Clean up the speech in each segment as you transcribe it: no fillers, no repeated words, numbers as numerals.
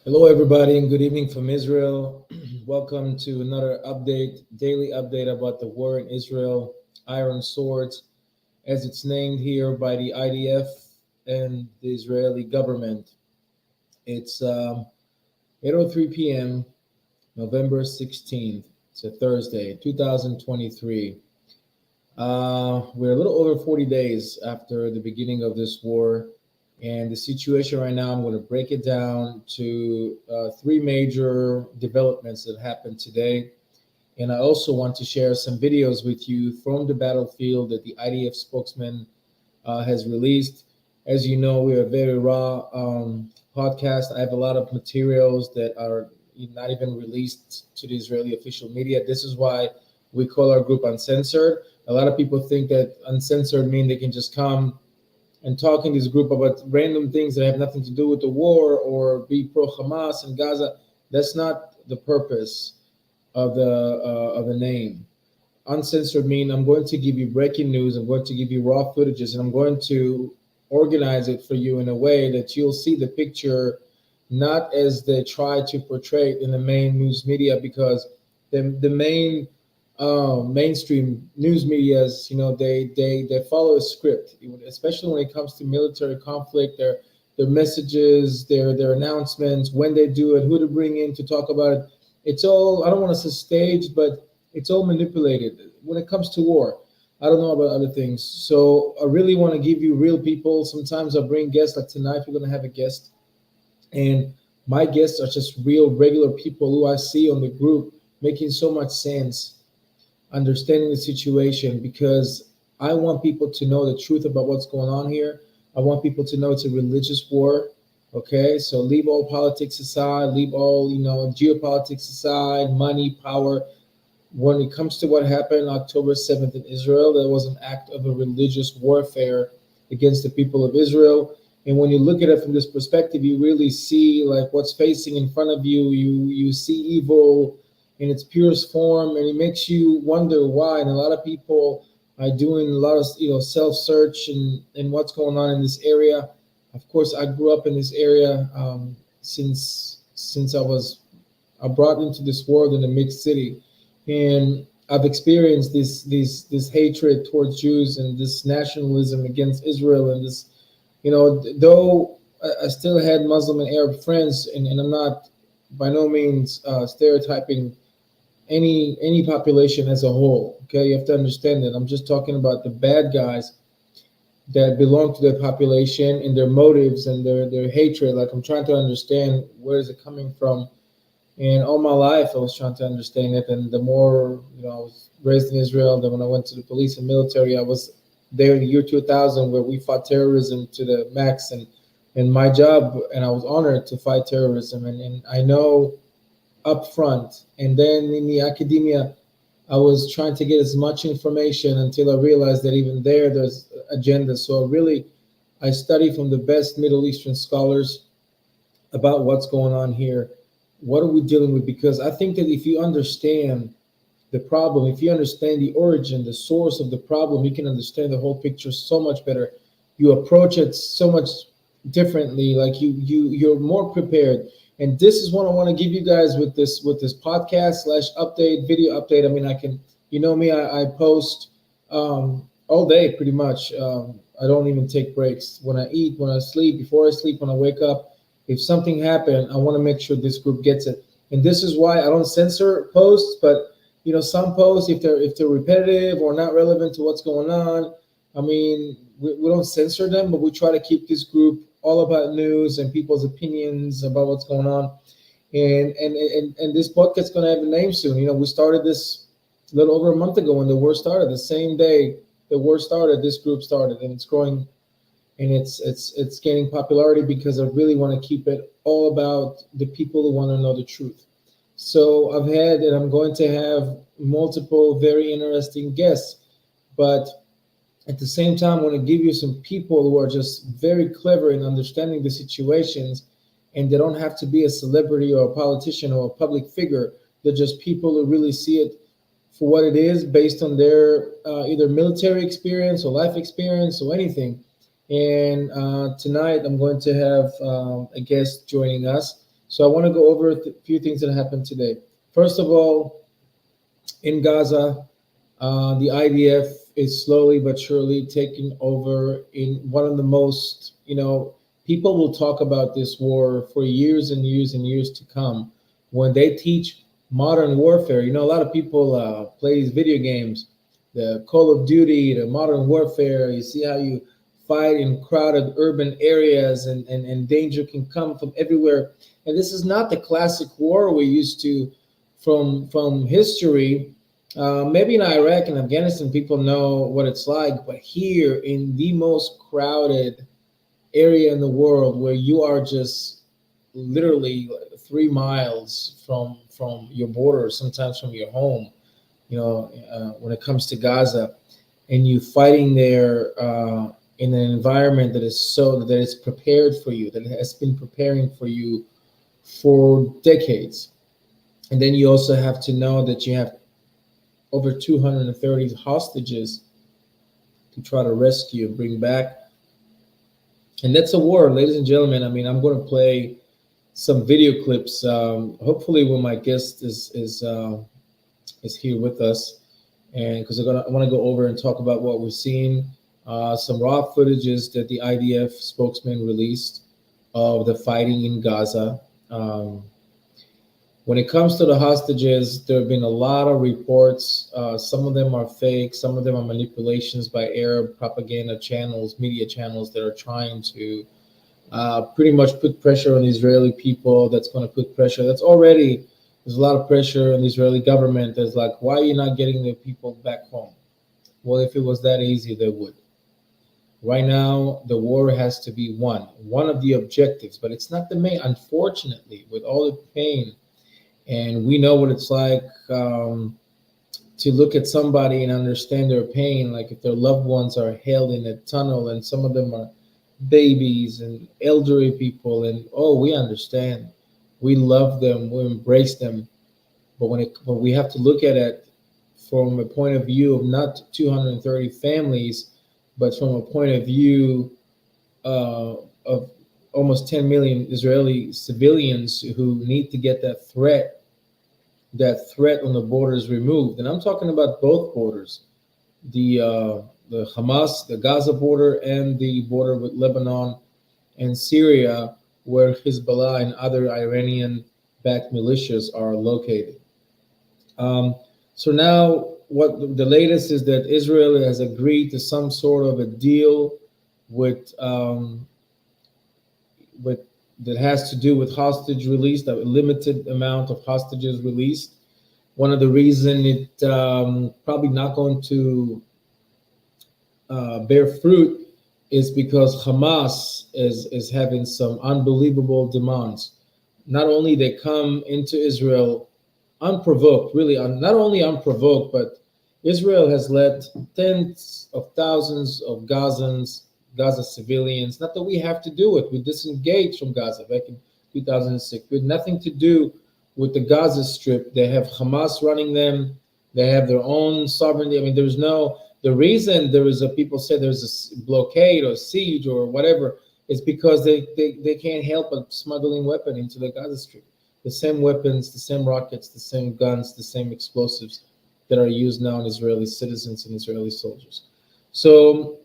Hello, everybody, and good evening from Israel. Welcome to another daily update about the war in Israel, Iron Swords, as it's named here by the IDF and the Israeli government. It's 8:03 p.m., November 16th. It's a Thursday, 2023. We're a little over 40 days after the beginning of this war. And the situation right now, I'm going to break it down to three major developments that happened today. And I also want to share some videos with you from the battlefield that the IDF spokesman has released. As you know, we're a very raw podcast. I have a lot of materials that are not even released to the Israeli official media. This is why we call our group Uncensored. A lot of people think that uncensored mean they can just come and talk in this group about random things that have nothing to do with the war or be pro Hamas and Gaza. That's not the purpose of the name. Uncensored mean I'm going to give you breaking news. I'm going to give you raw footages, and I'm going to organize it for you in a way that you'll see the picture not as they try to portray it in the main news media, because the main mainstream news medias, they follow a script, especially when it comes to military conflict. Their messages, their announcements, when they do it, who to bring in to talk about it. It's all, I don't want to say staged, but it's all manipulated when it comes to war. I don't know about other things. So I really want to give you real people. Sometimes I bring guests, like tonight we're going to have a guest, and my guests are just real regular people who I see on the group making so much sense, understanding the situation, because I want people to know the truth about what's going on here. I want people to know it's a religious war. Okay, so leave all politics aside, leave all geopolitics aside, money, power. When it comes to what happened October 7th in Israel, that was an act of a religious warfare against the people of Israel. And when you look at it from this perspective, you really see like what's facing in front of you. You see evil in its purest form, and it makes you wonder why. And a lot of people are doing a lot of self search and what's going on in this area. Of course, I grew up in this area since I brought into this world in a mixed city, and I've experienced this hatred towards Jews and this nationalism against Israel, and this, though I still had Muslim and Arab friends, and I'm not by no means stereotyping any population as a whole. Okay, you have to understand that I'm just talking about the bad guys that belong to their population and their motives and their hatred. Like, I'm trying to understand where is it coming from. And all my life I was trying to understand it. And the more, I was raised in Israel, then when I went to the police and military, I was there in the year 2000 where we fought terrorism to the max, and my job, and I was honored to fight terrorism, and I know up front. And then in the academia, I was trying to get as much information until I realized that even there's agenda. So I study from the best Middle Eastern scholars about what's going on here. What are we dealing with? Because I think that if you understand the problem, if you understand the origin, the source of the problem, you can understand the whole picture so much better. You approach it so much differently. Like you're more prepared. And this is what I want to give you guys with this podcast slash update, video update. I mean, I can, me, I post all day pretty much. I don't even take breaks. When I eat, when I sleep, before I sleep, when I wake up, if something happened, I want to make sure this group gets it. And this is why I don't censor posts, but some posts, if they're repetitive or not relevant to what's going on, I mean, we don't censor them, but we try to keep this group all about news and people's opinions about what's going on. And this podcast is going to have a name soon. We started this a little over a month ago when the war started. The same day the war started, this group started, and it's growing, and it's gaining popularity because I really want to keep it all about the people who want to know the truth. So I've had, and I'm going to have multiple very interesting guests, but at the same time, I want to give you some people who are just very clever in understanding the situations, and they don't have to be a celebrity or a politician or a public figure. They're just people who really see it for what it is based on their either military experience or life experience or anything. And tonight I'm going to have a guest joining us. So I want to go over a few things that happened today. First of all, in Gaza, the IDF is slowly but surely taking over in one of the most, people will talk about this war for years and years and years to come. When they teach modern warfare, a lot of people play these video games, the Call of Duty, the Modern Warfare. You see how you fight in crowded urban areas, and danger can come from everywhere. And this is not the classic war we used to from history. Maybe in Iraq and Afghanistan, people know what it's like, but here in the most crowded area in the world, where you are just literally 3 miles from your border, sometimes from your home, when it comes to Gaza, and you fighting there in an environment that is so that it's prepared for you, that has been preparing for you for decades, and then you also have to know that you have over 230 hostages to try to rescue and bring back. And that's a war, ladies and gentlemen. I mean, I'm going to play some video clips. Hopefully, when my guest is here with us, and because I want to go over and talk about what we're seeing, some raw footages that the IDF spokesman released of the fighting in Gaza. When it comes to the hostages, there have been a lot of reports. Some of them are fake. Some of them are manipulations by Arab propaganda channels, media channels that are trying to pretty much put pressure on the Israeli people. That's going to put pressure. There's a lot of pressure on the Israeli government. There's like, why are you not getting the people back home? Well, if it was that easy, they would. Right now, the war has to be won. One of the objectives, but it's not the main, unfortunately, with all the pain. And we know what it's like to look at somebody and understand their pain, like if their loved ones are held in a tunnel, and some of them are babies and elderly people, and we understand, we love them, we embrace them, but when we have to look at it from a point of view of not 230 families, but from a point of view of almost 10 million Israeli civilians who need to get that threat on the borders removed. And I'm talking about both borders, the Hamas, the Gaza border, and the border with Lebanon and Syria, where Hezbollah and other Iranian-backed militias are located. So now, what the latest is that Israel has agreed to some sort of a deal with that has to do with hostage release, a limited amount of hostages released. One of the reasons it probably not going to bear fruit is because Hamas is having some unbelievable demands. Not only they come into Israel unprovoked, really, not only unprovoked, but Israel has let tens of thousands of Gaza civilians, not that we have to do it, we disengaged from Gaza back in 2006. We had nothing to do with the Gaza Strip. They have Hamas running them. They have their own sovereignty. I mean, the reason there is people say there's a blockade or siege or whatever is because they can't help but smuggling weapons into the Gaza Strip. The same weapons, the same rockets, the same guns, the same explosives that are used now on Israeli citizens and Israeli soldiers. So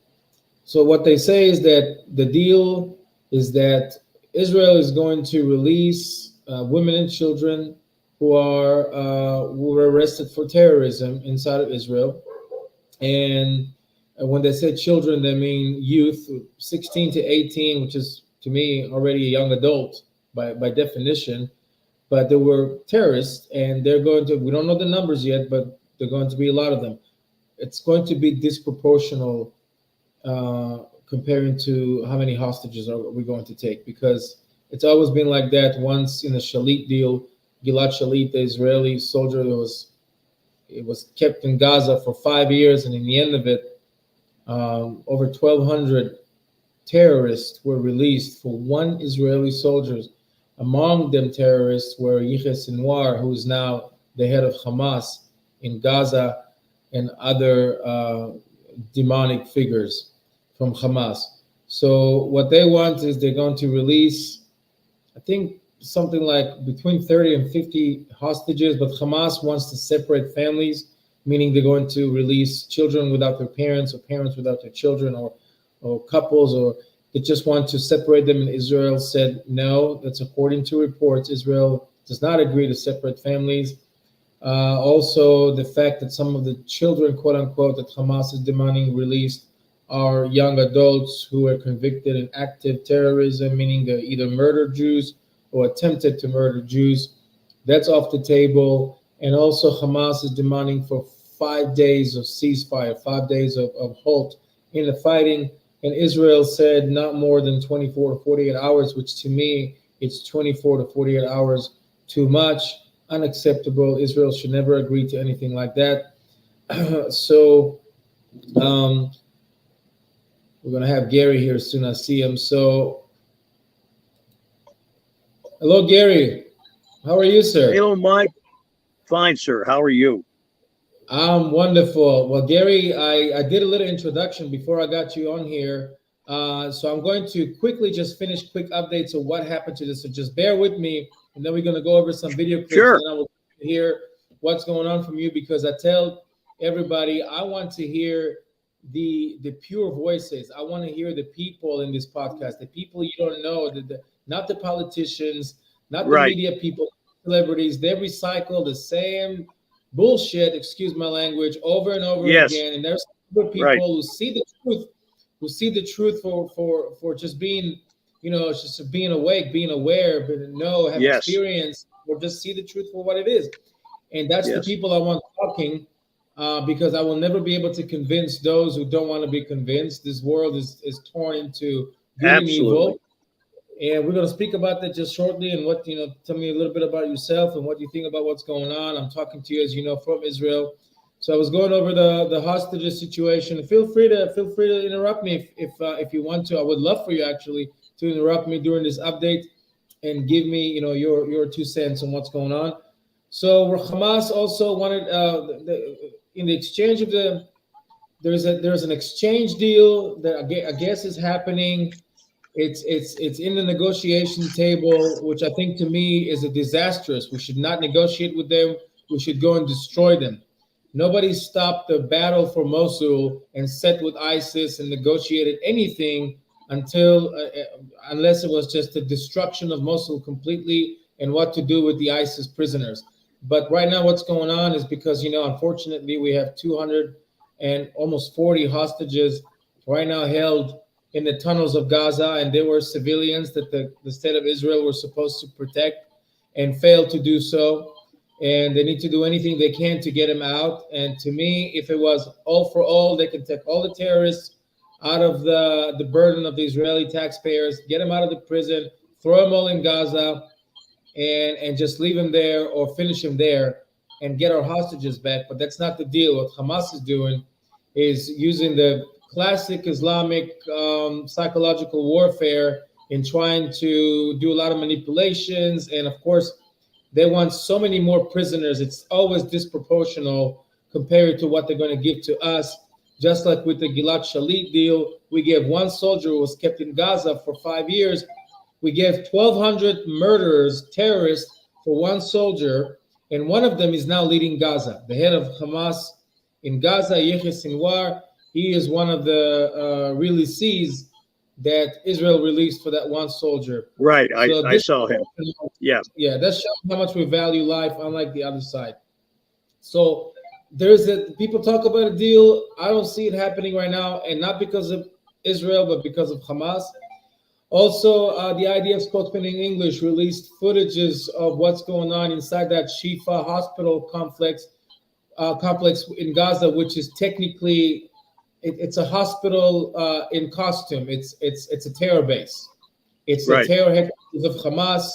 what they say is that the deal is that Israel is going to release women and children who were arrested for terrorism inside of Israel. And when they say children, they mean youth, 16 to 18, which is to me already a young adult by definition. But there were terrorists, and we don't know the numbers yet, but there are going to be a lot of them. It's going to be disproportional comparing to how many hostages are we going to take, because it's always been like that. Once in the Shalit deal, Gilad Shalit, the Israeli soldier it was kept in Gaza for 5 years, and in the end of it, over 1,200 terrorists were released for one Israeli soldier. Among them terrorists were Yahya Sinwar, who is now the head of Hamas in Gaza, and other demonic figures from Hamas. So what they want is they're going to release, I think, something like between 30 and 50 hostages, but Hamas wants to separate families, meaning they're going to release children without their parents or parents without their children, or couples, or they just want to separate them. And Israel said no. That's according to reports. Israel does not agree to separate families. Also, the fact that some of the children, quote unquote, that Hamas is demanding released are young adults who were convicted in active terrorism, meaning they either murdered Jews or attempted to murder Jews. That's off the table. And also, Hamas is demanding for 5 days of ceasefire, 5 days of halt in the fighting. And Israel said not more than 24 to 48 hours, which to me, it's 24 to 48 hours too much, unacceptable. Israel should never agree to anything like that. So we're going to have Gary here as soon as I see him. So, hello, Gary. How are you, sir? Hello, Mike. Fine, sir. How are you? I'm wonderful. Well, Gary, I did a little introduction before I got you on here. So I'm going to quickly just finish quick updates of what happened to this. So just bear with me, and then we're going to go over some video clips. Sure. And I will hear what's going on from you, because I tell everybody I want to hear the pure voices. I want to hear the people in this podcast, the people you don't know, not the politicians, not the media people, celebrities. They recycle the same bullshit, excuse my language, over and over again. And there's other people who see the truth, for just being, just being awake, being aware, but have experience, or just see the truth for what it is. And that's the people I want talking, because I will never be able to convince those who don't want to be convinced. This world is torn into good and evil. And we're going to speak about that just shortly. And what, tell me a little bit about yourself and what you think about what's going on. I'm talking to you, as you know, from Israel. So I was going over the hostages situation. Feel free to interrupt me if you want to. I would love for you actually to interrupt me during this update and give me, your 2 cents on what's going on. So Hamas also wanted in the exchange of there's an exchange deal that I guess is happening. It's in the negotiation table, which I think to me is a disastrous. We should not negotiate with them. We should go and destroy them. Nobody stopped the battle for Mosul and sat with ISIS and negotiated anything unless it was just the destruction of Mosul completely and what to do with the ISIS prisoners. But right now, what's going on is because, unfortunately, we have 200 and almost 40 hostages right now held in the tunnels of Gaza, and they were civilians that the state of Israel were supposed to protect and failed to do so. And they need to do anything they can to get them out. And to me, if it was all for all, they can take all the terrorists out of the burden of the Israeli taxpayers, get them out of the prison, throw them all in Gaza, and just leave them there or finish them there and get our hostages back. But that's not the deal. What Hamas is doing is using the classic Islamic psychological warfare in trying to do a lot of manipulations. And of course, they want so many more prisoners. It's always disproportional compared to what they're going to give to us. Just like with the Gilad Shalit deal, we gave one soldier who was kept in Gaza for 5 years. We gave 1,200 murderers, terrorists, for one soldier, and one of them is now leading Gaza. The head of Hamas in Gaza, Yahya Sinwar, he is one of the releasees that Israel released for that one soldier. Right, so I saw him. Yeah, that shows how much we value life, unlike the other side. So people talk about a deal. I don't see it happening right now, and not because of Israel, but because of Hamas. Also, the IDF spokesman in English released footages of what's going on inside that Shifa hospital complex in Gaza, which is technically it's a hospital in costume. It's a terror base. It's the terror headquarters of Hamas.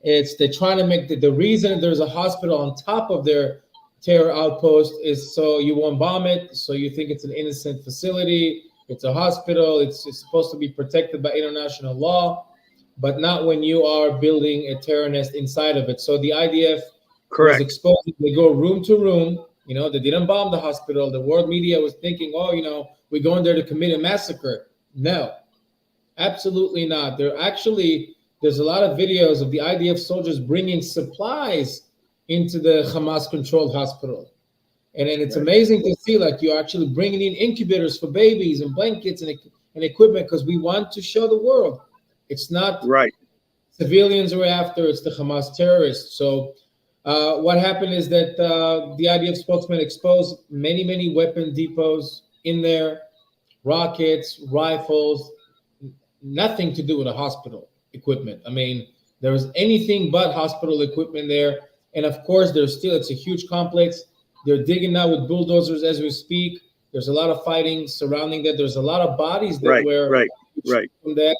They're trying to make the reason there's a hospital on top of their terror outpost is so you won't bomb it, so you think it's an innocent facility. It's a hospital. It's supposed to be protected by international law, but not when you are building a terror nest inside of it. So the IDF was exposed. They go room to room. They didn't bomb the hospital. The world media was thinking, we're going there to commit a massacre. No, absolutely not. They're actually there's a lot of videos of the IDF soldiers bringing supplies into the Hamas-controlled hospital. And then it's amazing to see, like, you're actually bringing in incubators for babies and blankets and equipment, because we want to show the world it's not civilians we're after, it's the Hamas terrorists. So what happened is that the IDF spokesman exposed many weapon depots in there, rockets, rifles, nothing to do with the hospital equipment. I mean, there was anything but hospital equipment there. And of course, it's a huge complex. They're digging now with bulldozers as we speak. There's a lot of fighting surrounding that. There's a lot of bodies that were from that.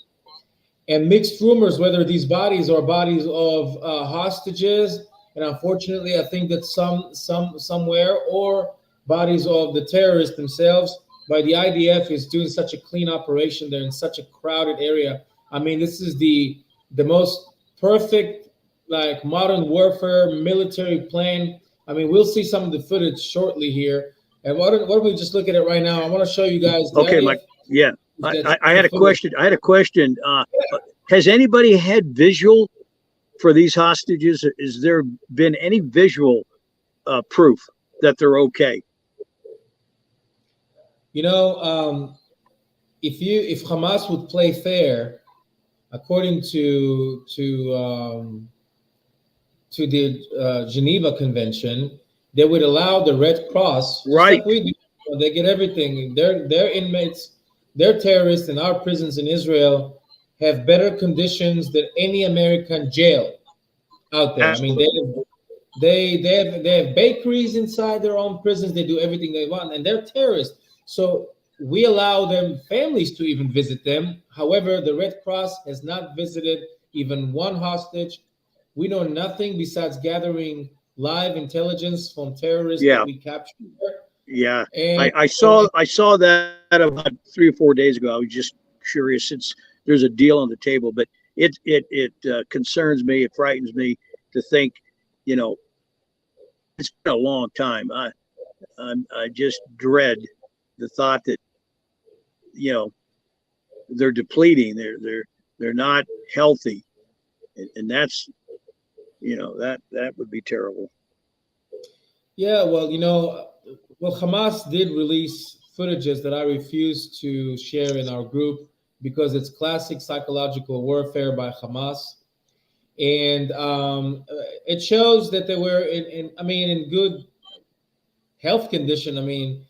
And mixed rumors whether these bodies are bodies of hostages, and unfortunately, I think that somewhere, or bodies of the terrorists themselves. But the IDF is doing such a clean operation. They're in such a crowded area. I mean, this is the most perfect, like, modern warfare military plan. I mean, we'll see some of the footage shortly here. And why don't we just look at it right now? I want to show you guys. Okay, Mike. Yeah, I had a question. Has anybody had visual for these hostages? Has there been any visual proof that they're okay? You know, if Hamas would play fair, according to the Geneva Convention, they would allow the Red Cross, like we do. They get everything. Their inmates, their terrorists in our prisons in Israel have better conditions than any American jail out there. Absolutely. I mean, they have bakeries inside their own prisons. They do everything they want, and they're terrorists. So we allow them families to even visit them. However, the Red Cross has not visited even one hostage. We know nothing besides gathering live intelligence from terrorists that we captured. Yeah, and I saw that about 3 or 4 days ago. I was just curious, since there's a deal on the table, but it concerns me. It frightens me to think, you know, it's been a long time. I just dread the thought that, you know, they're depleting. They're not healthy, and that's, you know, that would be terrible. Yeah, well, you know, Hamas did release footages that I refuse to share in our group because it's classic psychological warfare by Hamas, and it shows that they were in good health condition. I mean,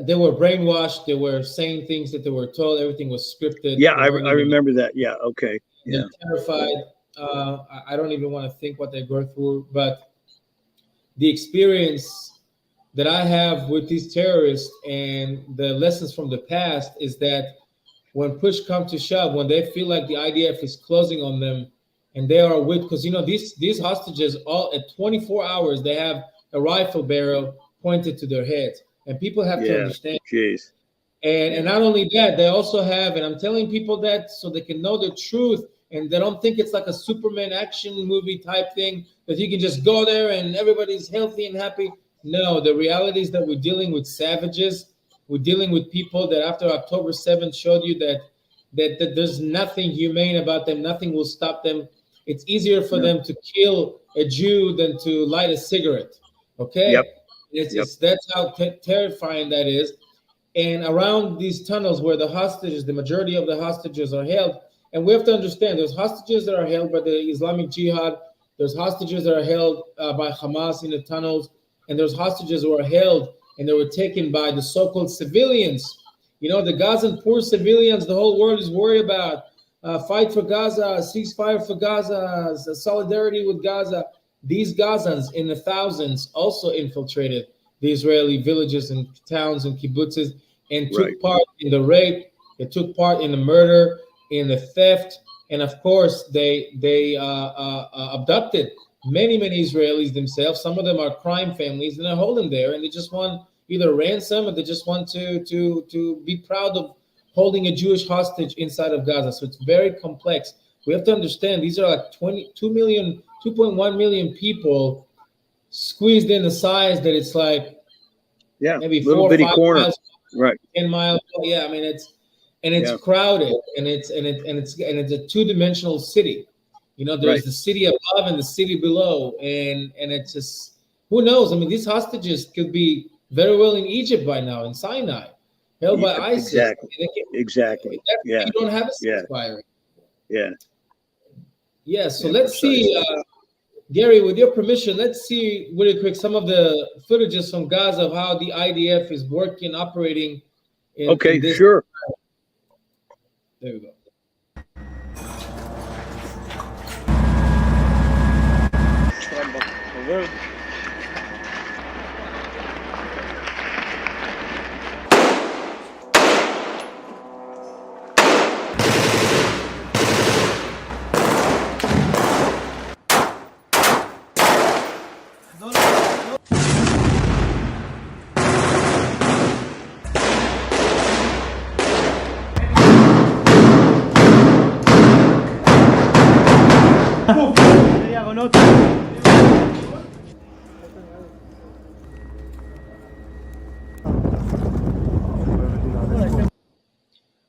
they were brainwashed. They were saying things that they were told. Everything was scripted. Yeah, I remember that. Yeah, okay. Yeah. They're terrified. I don't even want to think what they go through, but the experience that I have with these terrorists and the lessons from the past is that when push comes to shove, when they feel like the IDF is closing on them, and they are because, you know, these hostages, all at 24 hours, they have a rifle barrel pointed to their heads, and people have to understand. Jeez. And not only that, they also have, and I'm telling people that so they can know the truth, and they don't think it's like a Superman action movie type thing that you can just go there and everybody's healthy and happy. No, the reality is that we're dealing with savages. We're dealing with people that after October 7th showed you that there's nothing humane about them. Nothing will stop them. It's easier for them to kill a Jew than to light a cigarette. Okay? Yep. That's how terrifying that is. And around these tunnels where the hostages, the majority of the hostages are held, and we have to understand there's hostages that are held by the Islamic Jihad, there's hostages that are held by Hamas in the tunnels, and there's hostages who are held and they were taken by the so-called civilians. You know, the Gazan poor civilians the whole world is worried about. Fight for Gaza, ceasefire for Gaza, solidarity with Gaza. These Gazans in the thousands also infiltrated the Israeli villages and towns and kibbutzes and took part in the rape. They took part in the murder, in the theft, and of course they abducted many Israelis themselves. Some of them are crime families, and they're holding there, and they just want either ransom or they just want to be proud of holding a Jewish hostage inside of Gaza. So it's very complex. We have to understand these are like 2.1 million people squeezed in a size that it's like maybe 4 or 5 miles, 10 miles. Yeah, I mean and it's Yeah. crowded, and it's a two-dimensional city. You know, there's Right. the city above and the city below, and it's just, who knows? I mean, these hostages could be very well in Egypt by now, in Sinai, held by ISIS. Exactly. They can- Exactly. Yeah. You don't have a Yeah. ceasefire. Yeah. Yeah, so Yeah, let's see, precisely. Gary, with your permission, let's see really quick some of the footages from Gaza of how the IDF is working, operating in Okay. this. Sure. There we go.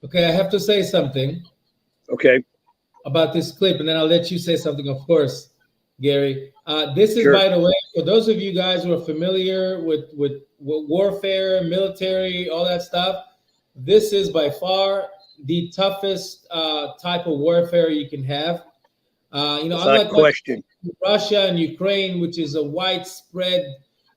Okay, I have to say something Okay. about this clip, and then I'll let you say something, of course, Gary. This is, Sure. by the way, for those of you guys who are familiar with warfare, military, all that stuff, this is by far the toughest type of warfare you can have. Without Unlike question. Russia and Ukraine, which is a widespread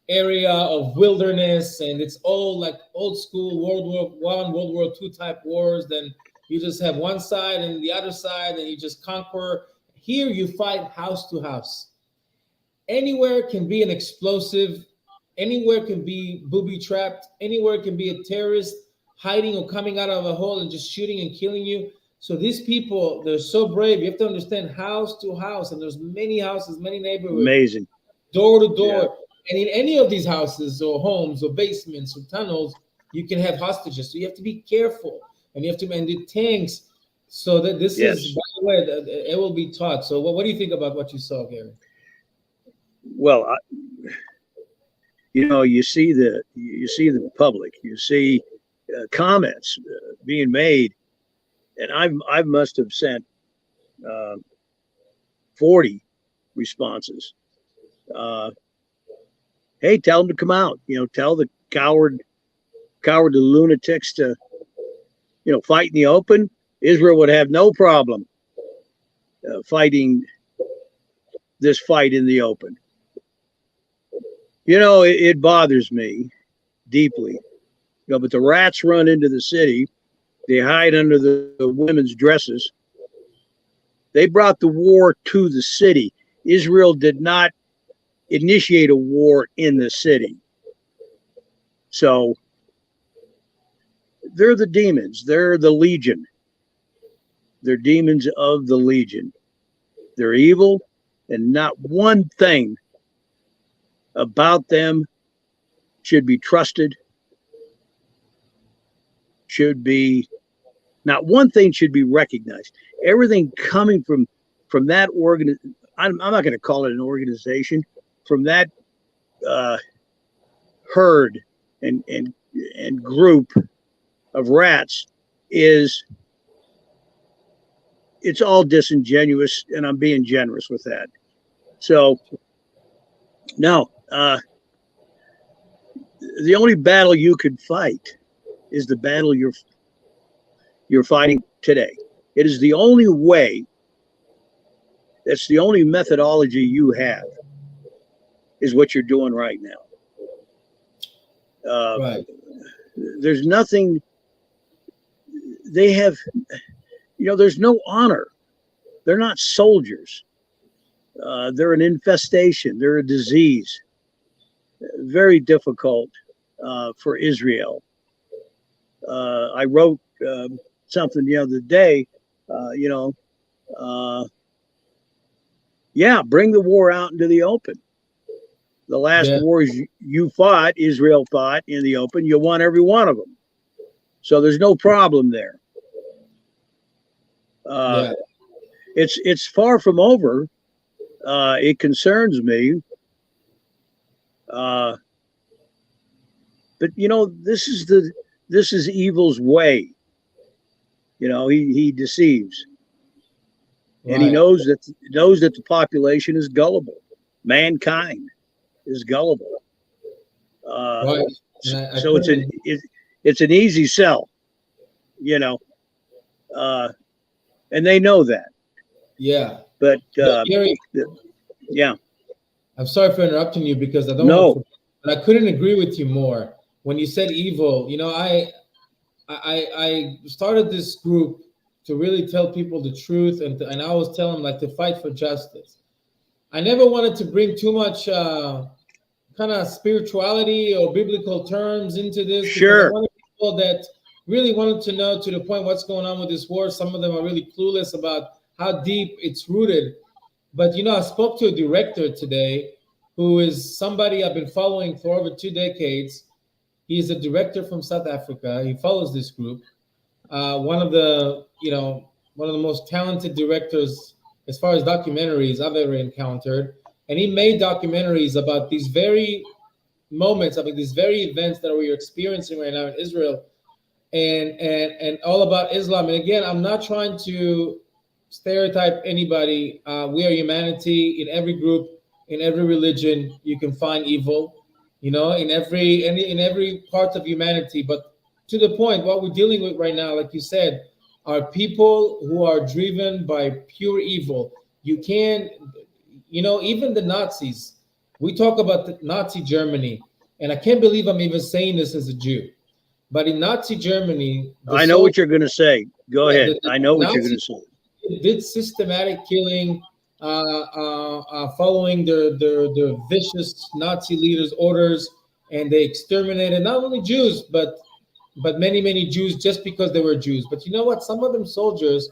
area of wilderness, and it's all like old school World War One, World War II type wars. Then you just have one side and the other side, and you just conquer. Here, you fight house to house. Anywhere can be an explosive. Anywhere can be booby trapped. Anywhere can be a terrorist hiding or coming out of a hole and just shooting and killing you. So these people, they're so brave. You have to understand, house to house, and there's many houses, many neighborhoods, Amazing. door to door. Yeah. And in any of these houses or homes or basements or tunnels, you can have hostages. So you have to be careful, and you have to man the tanks. So that this Yes. is, by the way, it will be taught. So what do you think about what you saw, Gary? Well, you see the public, you see comments being made, and I must have sent 40 responses. Hey, tell them to come out. Tell the cowardly lunatics to, fight in the open. Israel would have no problem fighting this fight in the open. It bothers me deeply. But the rats run into the city. They hide under the women's dresses. They brought the war to the city. Israel did not initiate a war in the city. So they're the demons. They're the legion. They're demons of the legion. They're evil, and not one thing about them should be trusted. Not one thing should be recognized. Everything coming from that I'm not going to call it an organization, from that herd and group of rats it's all disingenuous, and I'm being generous with that. So no, the only battle you could fight is the battle you're fighting today. It is the only way. That's the only methodology you have, is what you're doing right now. Right. There's nothing they have. There's no honor. They're not soldiers. They're an infestation. They're a disease. Very difficult for Israel. I wrote something the other day. Bring the war out into the open. The last wars you fought, Israel fought in the open, you won every one of them. So there's no problem there. It's far from over. It concerns me. But this is evil's way. He deceives, and he Right. knows that the population is gullible. Mankind is gullible. Right. And I So couldn't. it's an easy sell, and they know that. Yeah. But Gary, yeah, I'm sorry for interrupting you because I don't want to no, forget, but I couldn't agree with you more when you said evil. I started this group to really tell people the truth, and I always tell them like to fight for justice. I never wanted to bring too much kind of spirituality or biblical terms into this because I sure, wanted people that really wanted to know to the point what's going on with this war. Some of them are really clueless about how deep it's rooted. But I spoke to a director today who is somebody I've been following for over 2 decades. He is a director from South Africa. He follows this group. One of the most talented directors as far as documentaries I've ever encountered. And he made documentaries about these very moments, I mean, these very events that we're experiencing right now in Israel, and all about Islam. And again, I'm not trying to stereotype anybody. We are humanity. In every group, in every religion, you can find evil. In every part of humanity. But to the point, what we're dealing with right now, like you said, are people who are driven by pure evil. You can't, even the Nazis. We talk about the Nazi Germany, and I can't believe I'm even saying this as a Jew. But in Nazi Germany, I know what you're going to say. Go ahead. I know what you're going to Nazis say. did systematic killing, following their vicious Nazi leaders' orders, and they exterminated not only Jews but many Jews just because they were Jews. But you know what? Some of them soldiers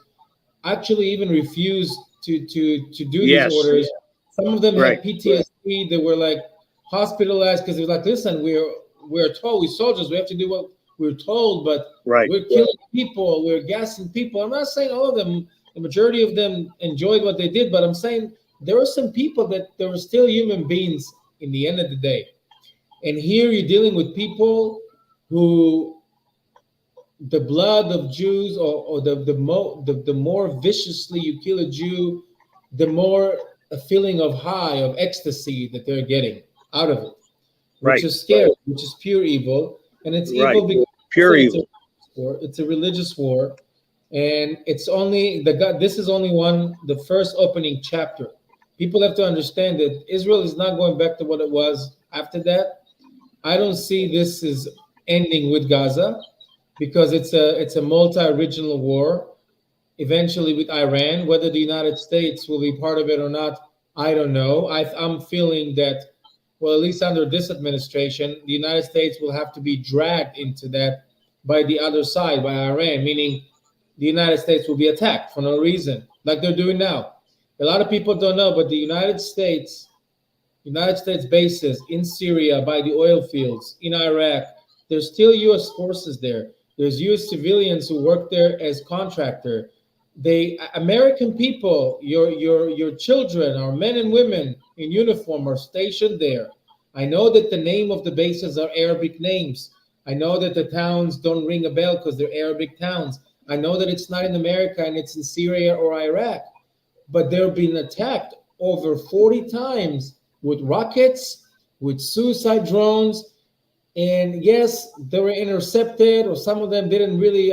actually even refused to do these Yes, orders. Some of them right, had PTSD. They were like hospitalized because they were like, "Listen, we're told, we soldiers, we have to do what we're told, but right. we're killing people, we're gassing people." I'm not saying all of them, the majority of them enjoyed what they did, but I'm saying there were some people that they were still human beings in the end of the day. And here you're dealing with people who the blood of Jews, or the more viciously you kill a Jew, the more a feeling of high, of ecstasy that they're getting out of it, which Right. is scary, which is pure evil. And it's Right. evil because Pure it's evil. it's a religious war. And it's only this is only the first opening chapter. People have to understand that Israel is not going back to what it was after that. I don't see this as ending with Gaza because it's a multi-regional war. Eventually with Iran, whether the United States will be part of it or not, I don't know. I'm feeling that, well, at least under this administration, the United States will have to be dragged into that by the other side, by Iran, meaning the United States will be attacked for no reason, like they're doing now. A lot of people don't know, but the United States bases in Syria by the oil fields, in Iraq, there's still U.S. forces there. There's U.S. civilians who work there as contractor. American people, your children, our men and women in uniform are stationed there. I know that the name of the bases are Arabic names. I know that the towns don't ring a bell because they're Arabic towns. I know that it's not in America and it's in Syria or Iraq, but they're being attacked over 40 times with rockets, with suicide drones. And yes, they were intercepted, or some of them didn't really,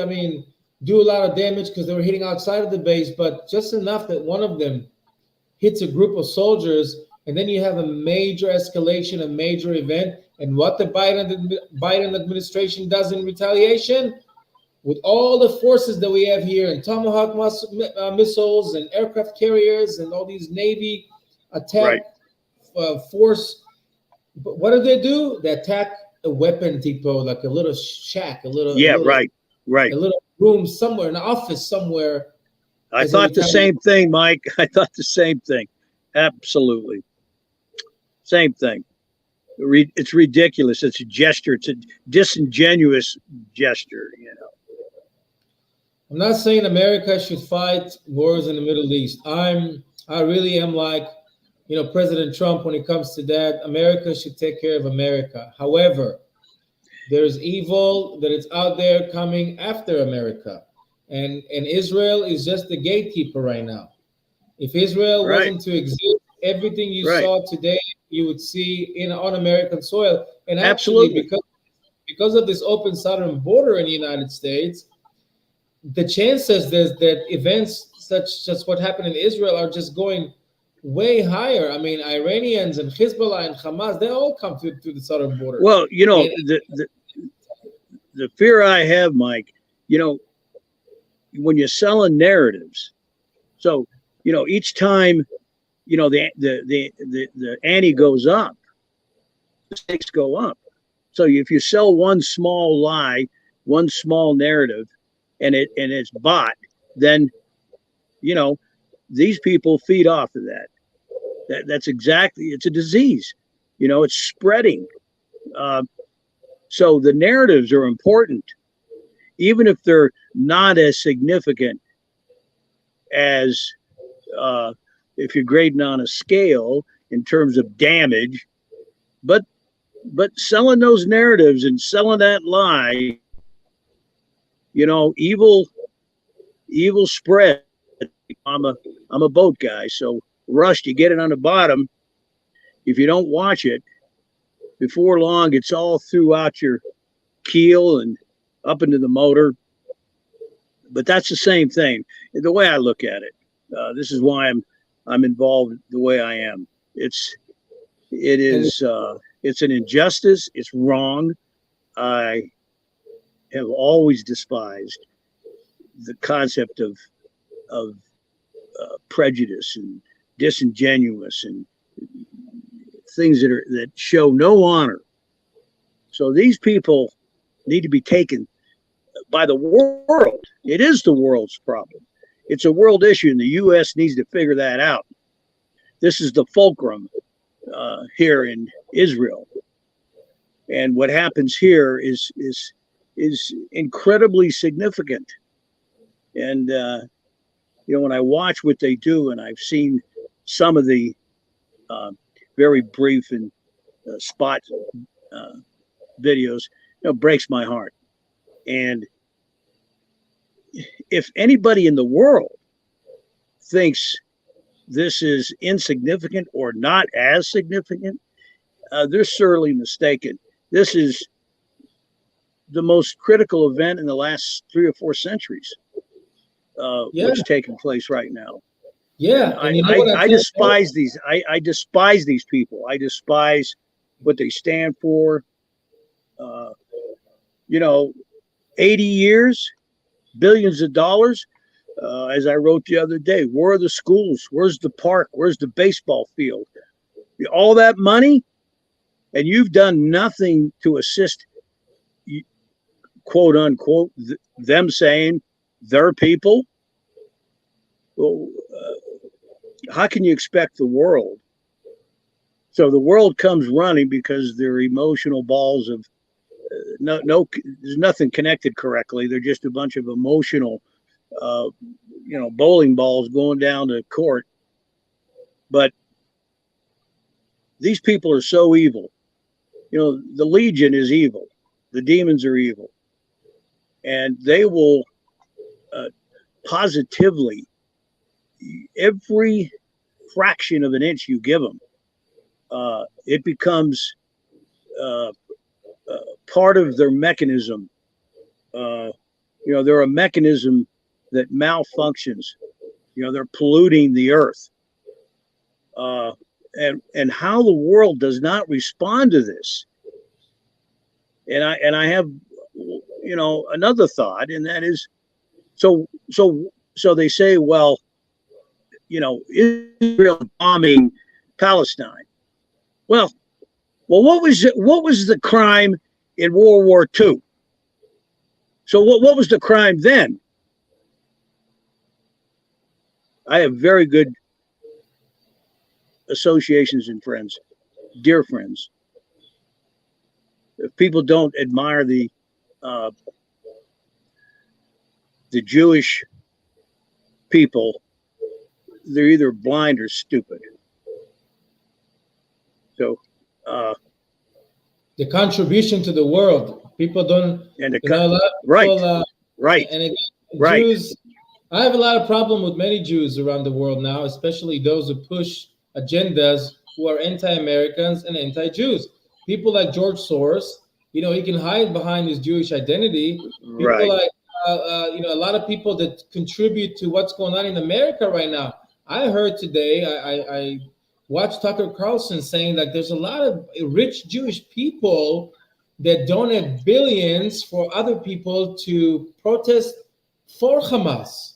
do a lot of damage because they were hitting outside of the base, but just enough that one of them hits a group of soldiers, and then you have a major escalation, a major event. And what the Biden administration does in retaliation, with all the forces that we have here, and Tomahawk missiles and aircraft carriers and all these Navy attack force, but what do? They attack a weapon depot, like a little shack, a little room somewhere, an office somewhere. I thought the same thing, Mike. I thought the same thing. Absolutely. Same thing. It's ridiculous. It's a gesture. It's a disingenuous gesture, I'm not saying America should fight wars in the Middle East. I really am like, President Trump when it comes to that. America should take care of America. However, there's evil that is out there coming after America. and Israel is just the gatekeeper right now. If Israel Right. wasn't to exist, everything you Right. saw today, you would see on American soil. And actually, Absolutely. because of this open southern border in the United States, the chances that events such as what happened in Israel are just going way higher. I mean, Iranians and Hezbollah and Hamas, they all come to the southern border. Well, And the fear I have, Mike, you know, when you're selling narratives, so each time the ante goes up, the stakes go up. So if you sell one small lie, one small narrative, and it's bought, then these people feed off of that. That's exactly, it's a disease. It's spreading. So the narratives are important, even if they're not as significant as if you're grading on a scale in terms of damage. But selling those narratives and selling that lie, evil spread. I'm a boat guy, so rust, you get it on the bottom. If you don't watch it, before long, it's all throughout your keel and up into the motor. But that's the same thing. The way I look at it, this is why I'm involved the way I am. It's an injustice. It's wrong. I have always despised the concept of prejudice and disingenuous and things that show no honor. So these people need to be taken by the world. It is the world's problem. It's a world issue, and the U.S. needs to figure that out. This is the fulcrum here in Israel, and what happens here is incredibly significant. And when I watch what they do, and I've seen some of the very brief and spot videos, breaks my heart. And if anybody in the world thinks this is insignificant or not as significant, they're sorely mistaken. This is the most critical event in the last 3 or 4 centuries, which is taking place right now. Yeah, and I despise these. I despise these people. I despise what they stand for. 80 years, billions of dollars. As I wrote the other day, where are the schools? Where's the park? Where's the baseball field? All that money, and you've done nothing to assist, quote unquote, them saying their people. Well, how can you expect the world? So the world comes running because they're emotional balls of there's nothing connected correctly. They're just a bunch of emotional, bowling balls going down to court. But these people are so evil. The Legion is evil. The demons are evil. And they will positively, every fraction of an inch you give them, it becomes part of their mechanism. They're a mechanism that malfunctions. They're polluting the earth. And how the world does not respond to this. And I have, another thought, and that is, so they say, well, Israel bombing Palestine. Well, what was the crime in World War II? So what was the crime then? I have very good associations and friends, dear friends. If people don't admire the Jewish people, they're either blind or stupid. So the contribution to the world, people don't. And right. Right. And again, Right. Jews, I have a lot of problem with many Jews around the world now, especially those who push agendas who are anti-Americans and anti-Jews. People like George Soros, he can hide behind his Jewish identity. People Right. like, a lot of people that contribute to what's going on in America right now. I heard today, I watched Tucker Carlson saying that there's a lot of rich Jewish people that donate billions for other people to protest for Hamas.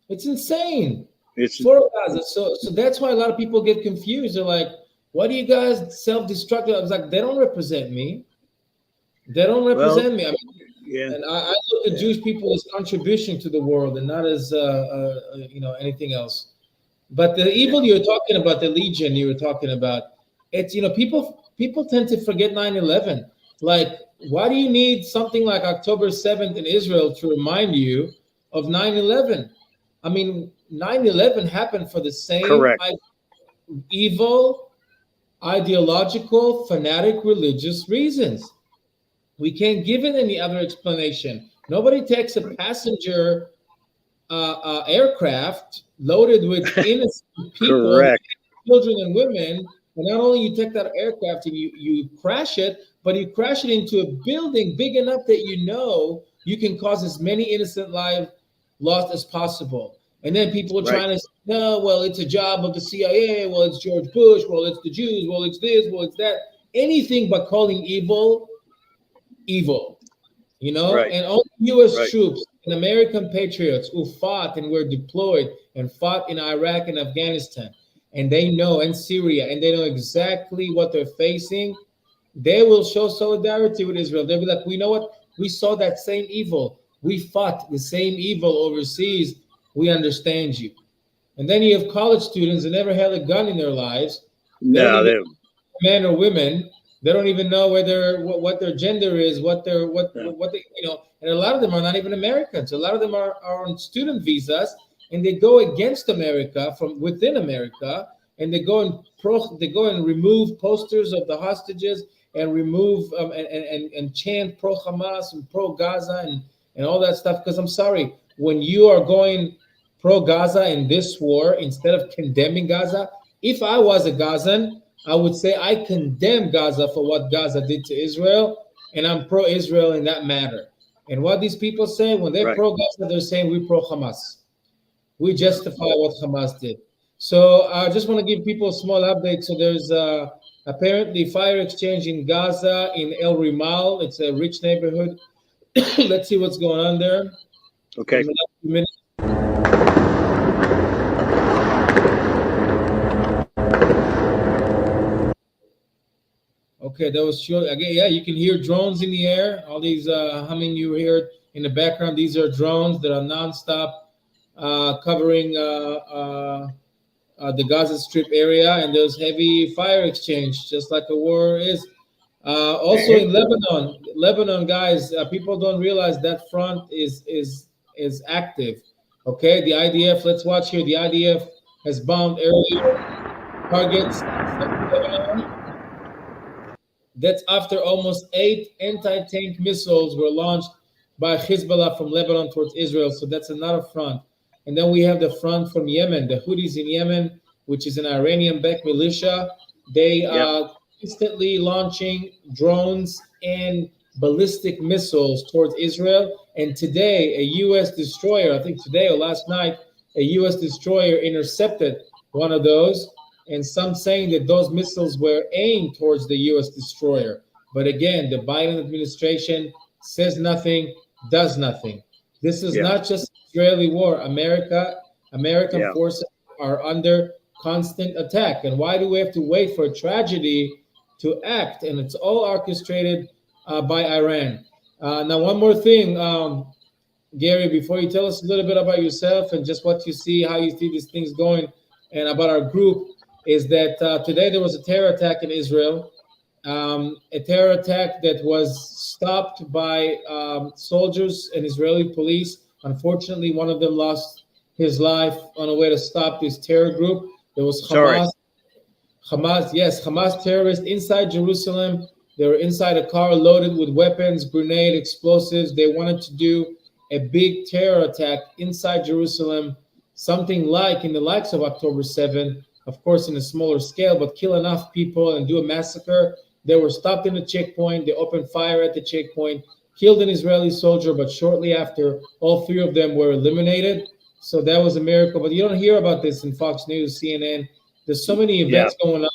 It's insane. It's For Gaza. So that's why a lot of people get confused. They're like, "What do you guys self-destructive?" I was like, "They don't represent me. They don't represent me." I mean, yeah. and I look at Jewish people as contribution to the world and not as anything else. But the evil you're talking about, the legion you were talking about, it's people tend to forget 9/11. Like, why do you need something like October 7th in Israel to remind you of 9/11? I mean, 9/11 happened for the same Correct. evil, ideological, fanatic religious reasons. We can't give it any other explanation. Nobody takes a passenger aircraft loaded with innocent people, Correct. children and women. And not only you take that aircraft and you crash it, but you crash it into a building big enough that you can cause as many innocent lives lost as possible. And then people are Right. trying to say, no, well, it's a job of the CIA. Well, it's George Bush. Well, it's the Jews. Well, it's this. Well, it's that. Anything but calling evil, Right. And all U.S. Right. troops and American patriots who fought and were deployed and fought in Iraq and Afghanistan, and they know, and Syria, and they know exactly what they're facing, they will show solidarity with Israel. They'll be like, we know what? We saw that same evil. We fought the same evil overseas. We understand you. And then you have college students that never held a gun in their lives, No, they, men or women. They don't even know what their gender is, what they and a lot of them are not even Americans. A lot of them are on student visas, and they go against America from within America, and they go and remove posters of the hostages and remove and chant pro Hamas and pro Gaza and all that stuff. Because I'm sorry, when you are going pro Gaza in this war instead of condemning Gaza, if I was a Gazan, I would say I condemn Gaza for what Gaza did to Israel, and I'm pro-Israel in that matter. And what these people say, when they're Right. pro-Gaza, they're saying we pro-Hamas. We justify what Hamas did. So I just want to give people a small update. So there's apparently fire exchange in Gaza, in El Rimal. It's a rich neighborhood. Let's see what's going on there. okay. In the last few minutes. Okay, that was sure. Again, yeah, you can hear drones in the air. All these humming you hear in the background. These are drones that are nonstop covering the Gaza Strip area, and there's heavy fire exchange, just like a war is. Also in Lebanon, guys, people don't realize that front is active. Okay, the IDF. Let's watch here. The IDF has bombed earlier targets in Lebanon. That's after almost 8 anti-tank missiles were launched by Hezbollah from Lebanon towards Israel. So that's another front. And then we have the front from Yemen, the Houthis in Yemen, which is an Iranian-backed militia. They are instantly launching drones and ballistic missiles towards Israel. And today, a U.S. destroyer, I think today or last night, a U.S. destroyer intercepted one of those. And some saying that those missiles were aimed towards the U.S. destroyer. But again, the Biden administration says nothing, does nothing. This is not just Israeli war. American forces are under constant attack. And why do we have to wait for a tragedy to act? And it's all orchestrated by Iran. Now, one more thing, Gary, before you tell us a little bit about yourself and just what you see, how you see these things going, and about our group, is that today there was a terror attack in Israel, a terror attack that was stopped by soldiers and Israeli police. Unfortunately, one of them lost his life on a way to stop this terror group. There was Hamas terrorists inside Jerusalem. They were inside a car loaded with weapons, grenade, explosives. They wanted to do a big terror attack inside Jerusalem, something like in the likes of October 7, of course, in a smaller scale, but kill enough people and do a massacre. They were stopped in a checkpoint. They opened fire at the checkpoint, killed an Israeli soldier, but shortly after, all three of them were eliminated. So that was a miracle. But you don't hear about this in Fox News, CNN. There's so many events going on.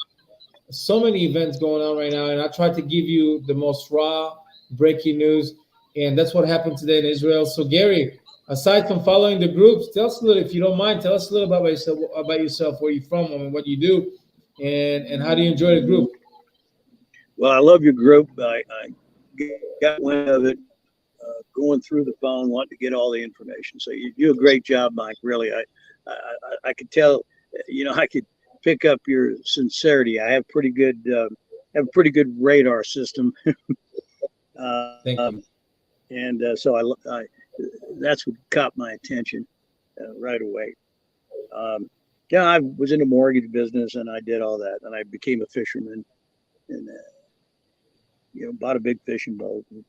So many events going on right now, and I tried to give you the most raw breaking news, and that's what happened today in Israel. So Gary, aside from following the groups, tell us a little, if you don't mind, tell us a little about yourself, where you're from, and what you do, and how do you enjoy the group? Well, I love your group. I got wind of it going through the phone, wanting to get all the information. So you do a great job, Mike. Really, I could tell. I could pick up your sincerity. I have pretty good radar system. Thank you. And so I that's what caught my attention right away. I was in the mortgage business and I did all that, and I became a fisherman, and bought a big fishing boat. And,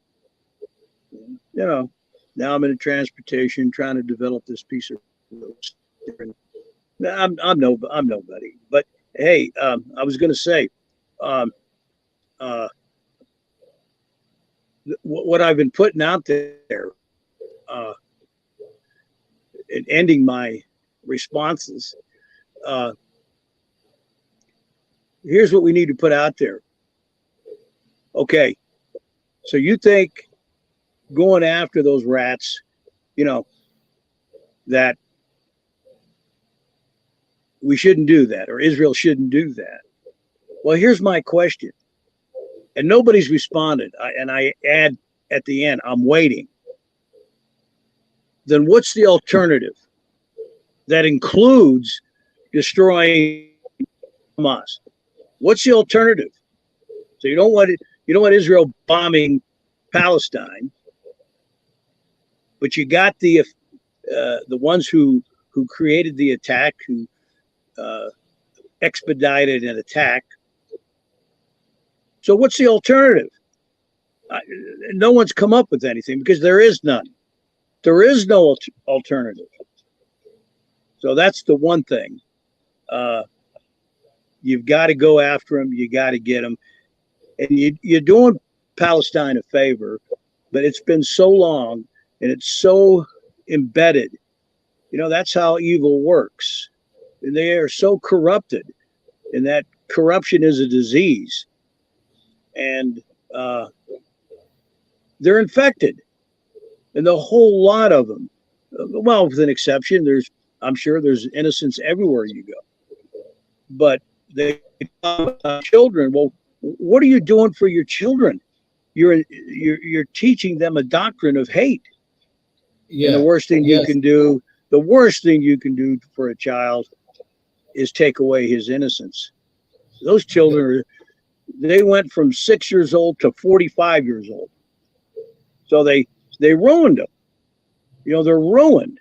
now I'm in transportation, trying to develop this piece of real estate. I'm nobody, but hey, I was going to say, what I've been putting out there, and ending my responses. Here's what we need to put out there. Okay, so you think going after those rats, that we shouldn't do that, or Israel shouldn't do that. Well, here's my question, and nobody's responded. I add at the end, I'm waiting. Then what's the alternative that includes destroying Hamas? What's the alternative? So you don't want Israel bombing Palestine, but you got the ones who created the attack, who expedited an attack. So what's the alternative? No one's come up with anything, because there is none. There is no alternative. So that's the one thing. You've got to go after them. You got to get them. And you're doing Palestine a favor, but it's been so long and it's so embedded. That's how evil works. And they are so corrupted, and that corruption is a disease. And they're infected, and the whole lot of them. Well, with an exception, I'm sure there's innocents everywhere you go. But they children. Well, what are you doing for your children? You're teaching them a doctrine of hate. Yeah. And the worst thing you can do for a child is take away his innocence. Those children, they went from 6 years old to 45 years old. So they ruined them. They're ruined.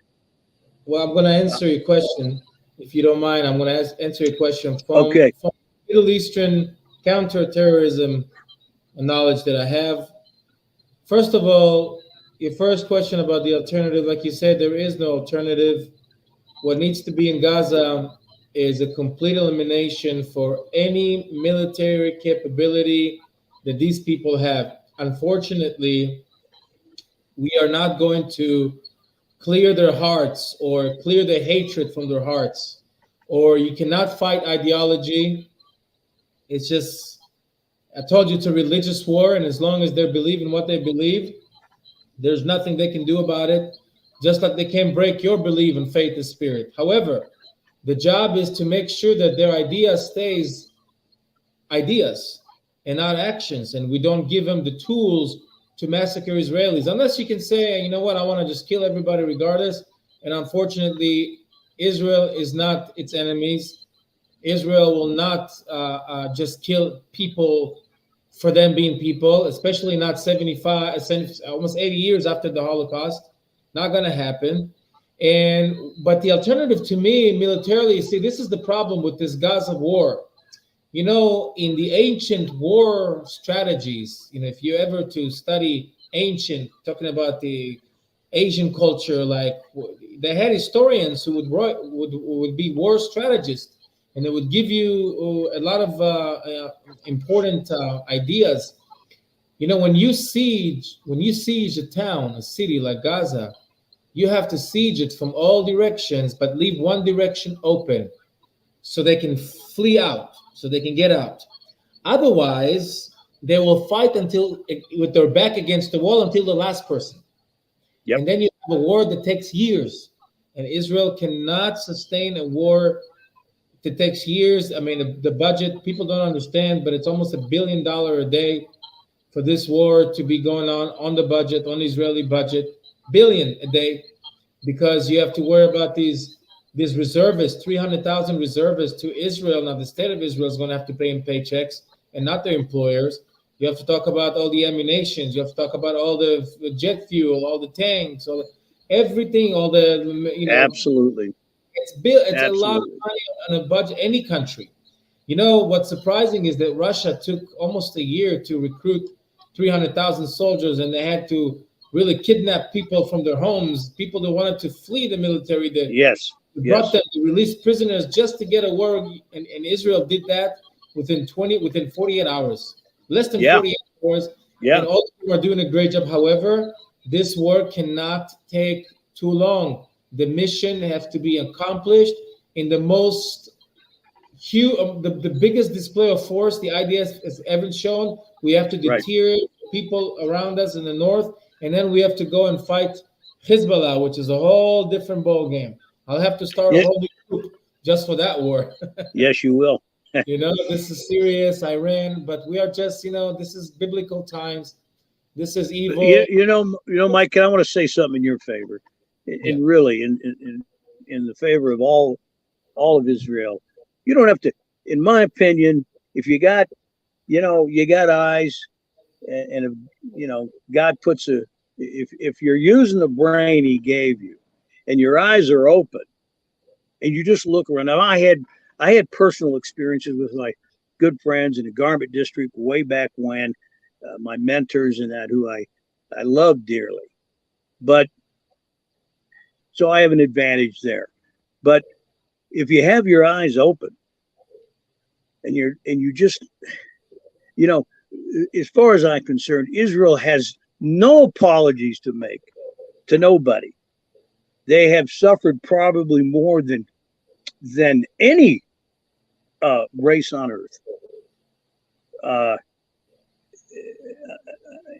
Well, I'm going to answer your question. If you don't mind, I'm going to answer your question from Middle Eastern counterterrorism knowledge that I have. First of all, your first question about the alternative, like you said, there is no alternative. What needs to be in Gaza is a complete elimination for any military capability that these people have. Unfortunately, we are not going to clear their hearts or clear the hatred from their hearts, or you cannot fight ideology. It's just, I told you, it's a religious war, and as long as they believe in what they believe, there's nothing they can do about it, just like they can't break your belief in faith and spirit. However, the job is to make sure that their idea stays ideas and not actions, and we don't give them the tools to massacre Israelis, unless you can say, you know what, I want to just kill everybody regardless. And unfortunately, Israel is not its enemies. Israel will not just kill people for them being people, especially not 75, almost 80 years after the Holocaust. Not going to happen. But the alternative to me, militarily, see, this is the problem with this Gaza war. In the ancient war strategies, if you ever to study ancient, talking about the Asian culture. Like they had historians who would be war strategists, and they would give you a lot of important ideas. You know, when you siege a town, a city like Gaza, you have to siege it from all directions, but leave one direction open so they can flee out, so they can get out. Otherwise, they will fight until with their back against the wall until the last person. Yep. And then you have a war that takes years. And Israel cannot sustain a war that takes years. I mean, the budget, people don't understand, but it's almost $1 billion a day for this war to be going on the budget, on the Israeli budget, billion a day, because you have to worry about these reservists, 300,000 reservists to Israel. Now the state of Israel is going to have to pay them paychecks and not their employers. You have to talk about all the ammunition. You have to talk about all the jet fuel, all the tanks, everything, all the Absolutely. It's a lot of money on a budget. Any country. You know what's surprising is that Russia took almost a year to recruit 300,000 soldiers, and they had to really kidnap people from their homes, people that wanted to flee the military. That brought them to release prisoners just to get a war. And Israel did that within 48 hours, less than 48 hours. Yeah. And all of them are doing a great job. However, this war cannot take too long. The mission has to be accomplished in the most huge, the biggest display of force the IDF has ever shown. We have to deter people around us in the north, and then we have to go and fight Hezbollah, which is a whole different ball game. I'll have to start a whole new group just for that war. Yes, you will. You know, this is serious, Iran, but we are just, this is biblical times. This is evil. You know, Mike, I want to say something in your favor, and really in the favor of all of Israel. You don't have to, in my opinion, if you got, you got eyes, and God puts if you're using the brain He gave you, and your eyes are open, and you just look around. Now, I had personal experiences with my good friends in the garment district way back when, my mentors and that, who I love dearly, but so I have an advantage there. But if you have your eyes open and you just, as far as I'm concerned, Israel has no apologies to make to nobody. They have suffered probably more than any race on earth.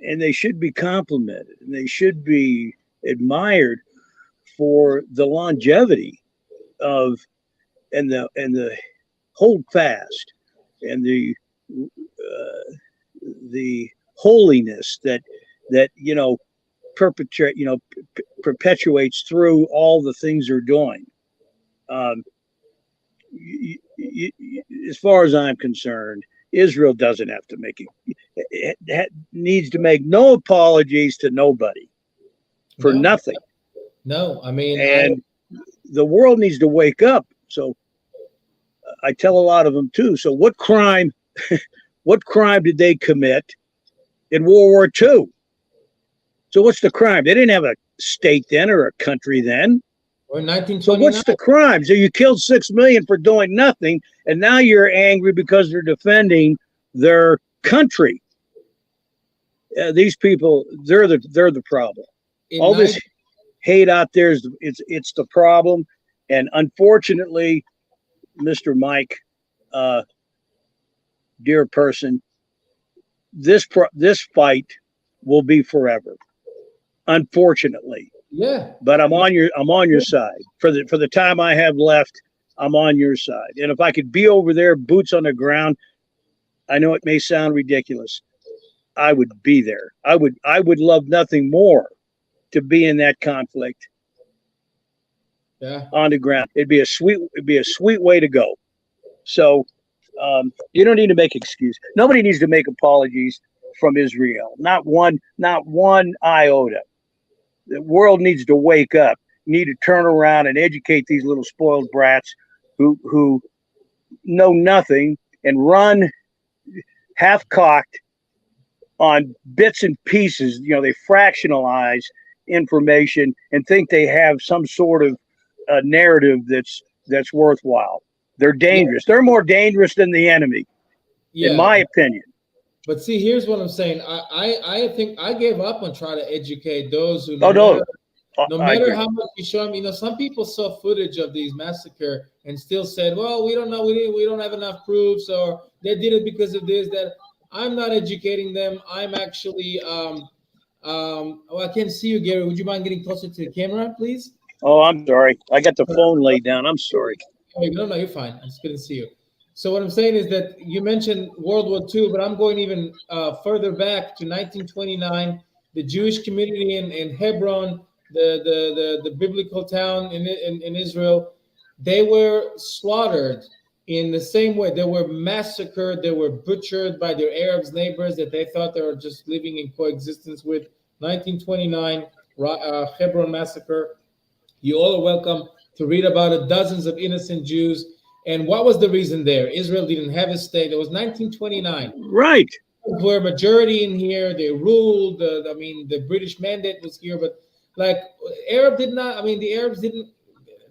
And they should be complimented, and they should be admired for the longevity of and the hold fast and the holiness that perpetuates through all the things they're doing. As far as I'm concerned, Israel doesn't have to make it needs to make no apologies to nobody for nothing. No, I mean, and the world needs to wake up. So I tell a lot of them too. So what crime did they commit in World War II? So what's the crime? They didn't have a state then or a country then. Or 1929. So what's the crime? So you killed 6 million for doing nothing, and now you're angry because they're defending their country. These people, they're the problem. All this hate out there it's the problem, and unfortunately, Mr. Mike, dear person, this fight will be forever. Unfortunately. Yeah. But I'm on your side. For the time I have left, I'm on your side. And if I could be over there, boots on the ground, I know it may sound ridiculous, I would be there. I would love nothing more to be in that conflict. Yeah. On the ground. It'd be a sweet way to go. So you don't need to make excuses. Nobody needs to make apologies from Israel. Not one iota. The world needs to wake up. Need to turn around and educate these little spoiled brats who know nothing and run half-cocked on bits and pieces. They fractionalize information and think they have some sort of narrative that's worthwhile. They're dangerous. They're more dangerous than the enemy, in my opinion. But see, here's what I'm saying. I think I gave up on trying to educate those who no matter how much you show them. Some people saw footage of these massacre and still said, well, we don't know, we don't have enough proofs, or they did it because of this, that. I'm not educating them. I'm actually I can't see you, Gary. Would you mind getting closer to the camera, please? Oh, I'm sorry. I got the phone laid down. I'm sorry. No, you're fine. I just couldn't see you. So what I'm saying is that you mentioned World War II, but I'm going even further back to 1929. The Jewish community in Hebron, the biblical town in Israel, they were slaughtered in the same way. They were massacred. They were butchered by their Arab neighbors that they thought they were just living in coexistence with. 1929 Hebron massacre. You all are welcome to read about it. Dozens of innocent Jews. And what was the reason there? Israel didn't have a state. It was 1929. Right. We're a majority in here. They ruled. The British mandate was here, but the Arabs didn't.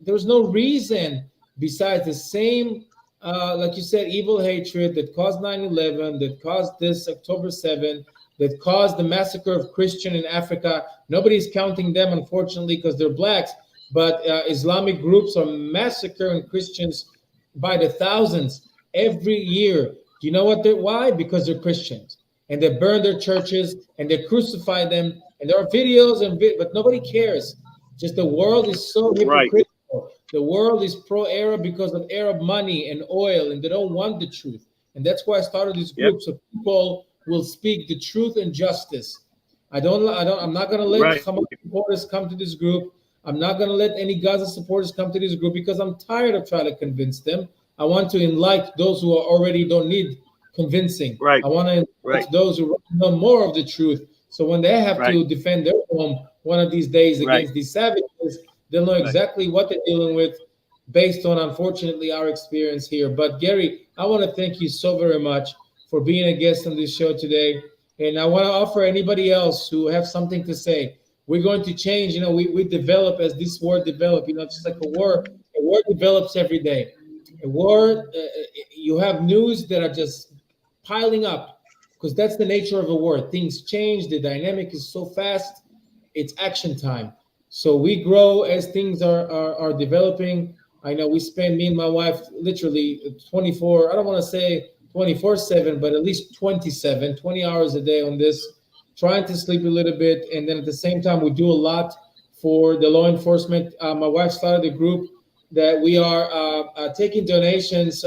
There was no reason besides the same, like you said, evil hatred that caused 9/11, that caused this October 7, that caused the massacre of Christians in Africa. Nobody's counting them, unfortunately, because they're blacks. But Islamic groups are massacring Christians by the thousands every year. Do you know why? Because they're Christians, and they burn their churches and they crucify them. And there are videos but nobody cares. Just the world is so hypocritical. Right. The world is pro-Arab because of Arab money and oil, and they don't want the truth. And that's why I started this group, so people will speak the truth and justice. I'm not going to let Hamas supporters come to this group. I'm not going to let any Gaza supporters come to this group because I'm tired of trying to convince them. I want to enlighten those who already don't need convincing. Right. I want to enlighten those who know more of the truth. So when they have to defend their home one of these days against these savages, they'll know exactly what they're dealing with based on, unfortunately, our experience here. But Gary, I want to thank you so very much for being a guest on this show today. And I want to offer anybody else who have something to say. We're going to change. We develop as this war develops. Just like a war develops every day. A war, you have news that are just piling up because that's the nature of a war. Things change. The dynamic is so fast. It's action time. So we grow as things are developing. I know me and my wife, literally 24, I don't want to say 24/7, but at least 20 hours a day on this, trying to sleep a little bit. And then at the same time, we do a lot for the law enforcement. My wife started a group that we are taking donations.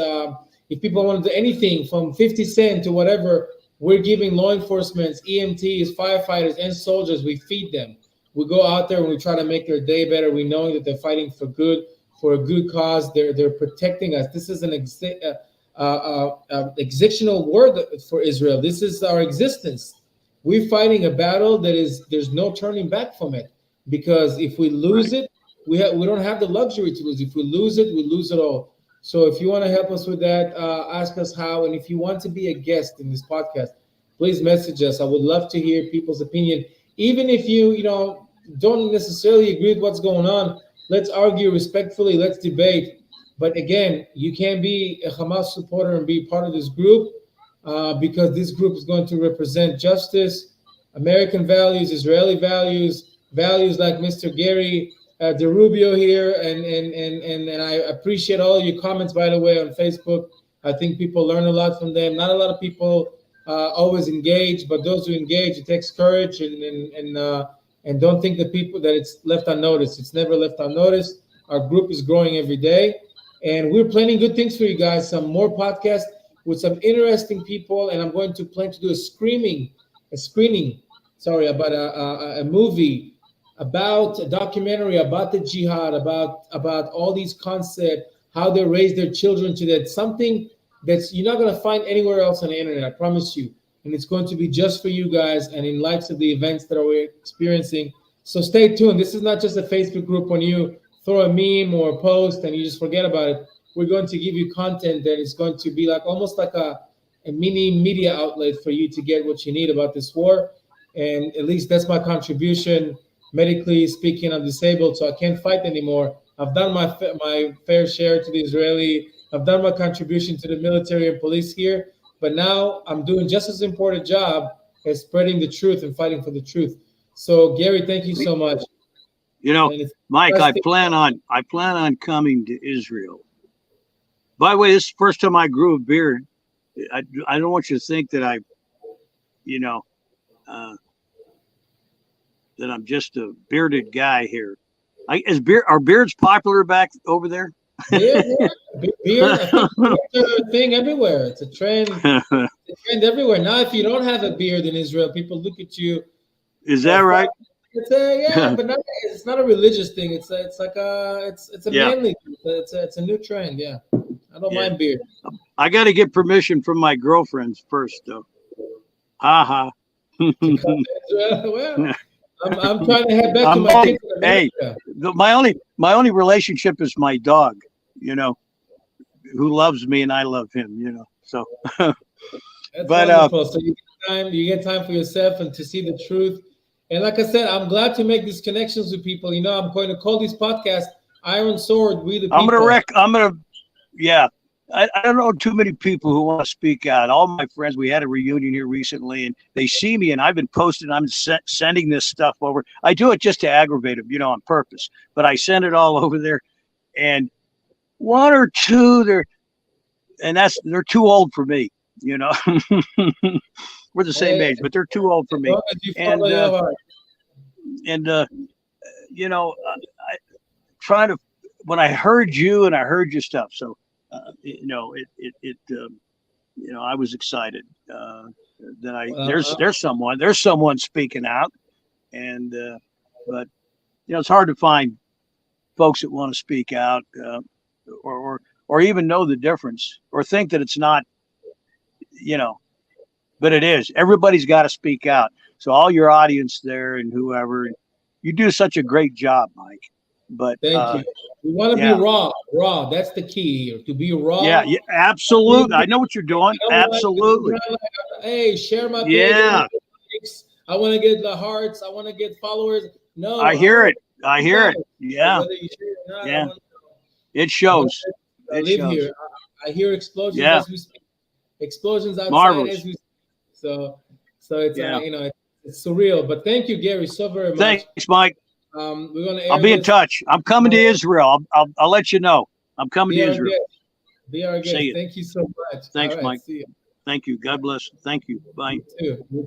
If people want to do anything from 50 cents to whatever, we're giving law enforcement, EMTs, firefighters, and soldiers, we feed them. We go out there and we try to make their day better. We know that they're fighting for a good cause. They're protecting us. This is an existential word for Israel. This is our existence. We're fighting a battle there's no turning back from it, because if we lose it, we don't have the luxury to lose. If we lose it, we lose it all. So if you want to help us with that, ask us how. And if you want to be a guest in this podcast, please message us. I would love to hear people's opinion. Even if you don't necessarily agree with what's going on, let's argue respectfully. Let's debate. But again, you can't be a Hamas supporter and be part of this group because this group is going to represent justice, American values, Israeli values, values like Mr. Gary DeRubio here. And I appreciate all your comments, by the way, on Facebook. I think people learn a lot from them. Not a lot of people always engage, but those who engage, it takes courage and don't think that it's left unnoticed. It's never left unnoticed. Our group is growing every day. And we're planning good things for you guys. Some more podcasts with some interesting people. And I'm going to plan to do a screening, about a movie, about a documentary about the jihad, about all these concepts, how they raise their children to that. Something that's you're not going to find anywhere else on the internet, I promise you. And it's going to be just for you guys and in light of the events that we're experiencing. So stay tuned. This is not just a Facebook group when you throw a meme or a post and you just forget about it. We're going to give you content that is going to be almost like a mini media outlet for you to get what you need about this war. And at least that's my contribution. medically speaking, I'm disabled, so I can't fight anymore. I've done my fair share to the Israeli. I've done my contribution to the military and police here, but now I'm doing just as important job as spreading the truth and fighting for the truth. So, Gary, thank you so much. You know, Mike, I plan on coming to Israel. By the way, this is the first time I grew a beard. I don't want you to think that that I'm just a bearded guy here. Are beards popular back over there? Beard, I think it's a thing everywhere. It's a trend. It's a trend everywhere. Now, if you don't have a beard in Israel, people look at you. Is that right? It's but it's not a religious thing. It's a manly thing. It's a new trend. Yeah, I don't mind beard. I got to get permission from my girlfriends first, though. Ha. Well, I'm trying to head back to my kids. Hey, my only relationship is my dog, who loves me and I love him, so. That's wonderful. So you get time for yourself and to see the truth. And like I said, I'm glad to make these connections with people. I'm going to call these podcasts Iron Sword, We the People. I don't know too many people who want to speak out. All my friends, we had a reunion here recently, and they see me, and I've been posting. I'm sending this stuff over. I do it just to aggravate them, on purpose. But I send it all over there, and one or two, they're too old for me. We're the same age, but they're too old for me. When I heard you and I heard your stuff, so. I was excited that there's someone speaking out, but it's hard to find folks that want to speak out, or even know the difference, or think that it's not, but it is. Everybody's got to speak out. So all your audience there and whoever, you do such a great job, Mike. But thank you. We want to be raw. That's the key here. To be raw. Yeah, absolutely. I know what you're doing. Absolutely. Hey, share my page. Yeah. I want to get the hearts. I want to get followers. No. I hear it. Yeah. Yeah. It shows. I live here. I hear explosions as we speak. Explosions outside Marvelous. as we speak. So it's it's surreal. But thank you, Gary, so very much. Thanks, Mike. I'll be in touch. I'm coming to Israel. I'll let you know. I'm coming to Israel. Be our guest. Thank you so much. Thanks, Mike. Thank you. God bless. Thank you. Bye. You too.